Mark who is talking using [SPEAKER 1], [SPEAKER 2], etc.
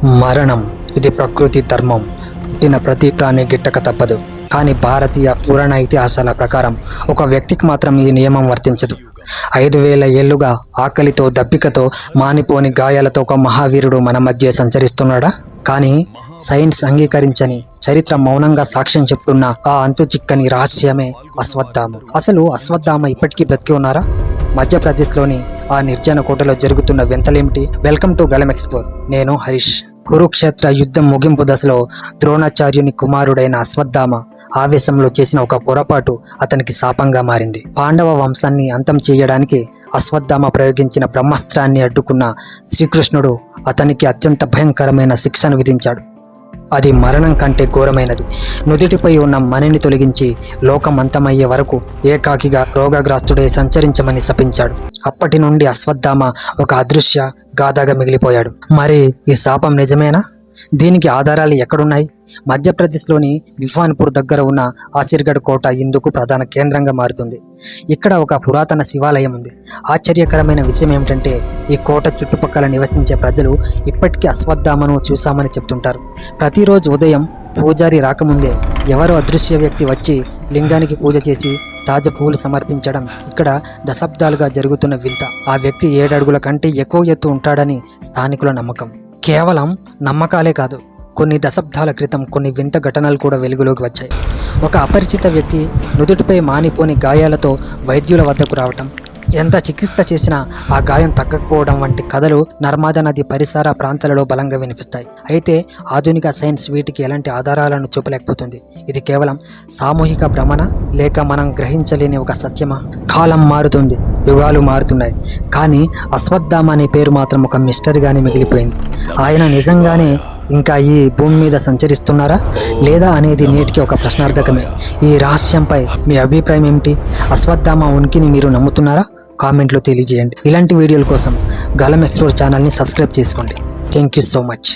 [SPEAKER 1] మరణం ఇది ప్రకృతి ధర్మం. పుట్టిన ప్రతి ప్రాణి గిట్టక తప్పదు. కానీ భారతీయ పురాణ ఇతిహాసాల ప్రకారం ఒక వ్యక్తికి మాత్రం ఈ నియమం వర్తించదు. 5000 ఏళ్లుగా ఆకలితో, దప్పికతో, మానిపోని గాయాలతో ఒక మహావీరుడు మన మధ్య సంచరిస్తున్నాడా? కానీ సైన్స్ అంగీకరించని, చరిత్ర మౌనంగా సాక్ష్యం చెప్తున్న ఆ అంతు చిక్కని రహస్యమే అశ్వత్థామ. అసలు అశ్వత్థామ ఇప్పటికీ బ్రతికి ఉన్నారా? మధ్యప్రదేశ్లోని ఆ నిర్జన కోటలో జరుగుతున్న వింతలేమిటి? వెల్కమ్ టు గలం ఎక్స్ప్లోర్. నేను హరీష్. కురుక్షేత్ర యుద్ధం ముగింపు దశలో ద్రోణాచార్యుని కుమారుడైన అశ్వత్థామ ఆవేశంలో చేసిన ఒక పొరపాటు అతనికి శాపంగా మారింది. పాండవ వంశాన్ని అంతం చేయడానికి అశ్వత్థామ ప్రయోగించిన బ్రహ్మాస్త్రాన్ని అడ్డుకున్న శ్రీకృష్ణుడు అతనికి అత్యంత భయంకరమైన శిక్షను విధించాడు. అది మరణం కంటే ఘోరమైనది. నుదుటిపై ఉన్న మణిని తొలగించి లోకం అంతమయ్యే వరకు ఏకాకిగా రోగగ్రస్తుడే సంచరించమని శపించాడు. అప్పటి నుండి అశ్వత్థామ ఒక అదృశ్య గాథగా మిగిలిపోయాడు. మరి ఈ శాపం నిజమేనా? దీనికి ఆధారాలు ఎక్కడున్నాయి? మధ్యప్రదేశ్లోని విఫాన్పూర్ దగ్గర ఉన్న ఆసిర్గఢ్ కోట ఇందుకు ప్రధాన కేంద్రంగా మారుతుంది. ఇక్కడ ఒక పురాతన శివాలయం ఉంది. ఆశ్చర్యకరమైన విషయం ఏమిటంటే ఈ కోట చుట్టుపక్కల నివసించే ప్రజలు ఇప్పటికీ అశ్వత్థామను చూశామని చెప్తుంటారు. ప్రతిరోజు ఉదయం పూజారి రాకముందే ఎవరో అదృశ్య వ్యక్తి వచ్చి లింగానికి పూజ చేసి తాజా పువ్వులు సమర్పించడం ఇక్కడ దశాబ్దాలుగా జరుగుతున్న వింత. ఆ వ్యక్తి 7 అడుగుల కంటే ఎక్కువ ఎత్తు ఉంటాడని స్థానికుల నమ్మకం. కేవలం నమ్మకాలే కాదు, కొన్ని దశాబ్దాల క్రితం కొన్ని వింత ఘటనలు కూడా వెలుగులోకి వచ్చాయి. ఒక అపరిచిత వ్యక్తి నుదుటిపై మానిపోని గాయాలతో వైద్యుల వద్దకు రావటం, ఎంత చికిత్స చేసినా ఆ గాయం తగ్గకపోవడం వంటి కథలు నర్మదా నది పరిసర ప్రాంతాలలో బలంగా వినిపిస్తాయి. అయితే ఆధునిక సైన్స్ వీటికి ఎలాంటి ఆధారాలను చూపలేకపోతుంది. ఇది కేవలం సామూహిక భ్రమణ, లేక మనం గ్రహించలేని ఒక సత్యమా? కాలం మారుతుంది, యుగాలు మారుతున్నాయి, కానీ అశ్వత్థామ అనే పేరు మాత్రం ఒక మిస్టరీగానే మిగిలిపోయింది. ఆయన నిజంగానే ఇంకా ఈ భూమి మీద సంచరిస్తున్నారా లేదా అనేది నేటికి ఒక ప్రశ్నార్థకమే. ఈ రహస్యంపై మీ అభిప్రాయం ఏమిటి? అశ్వత్థామ ఉనికిని మీరు నమ్ముతున్నారా? కామెంట్లో తెలియజేయండి. ఇలాంటి వీడియోల కోసం గలం ఎక్స్ప్లోర్ ఛానల్ని సబ్స్క్రైబ్ చేసుకోండి. Thank you so much.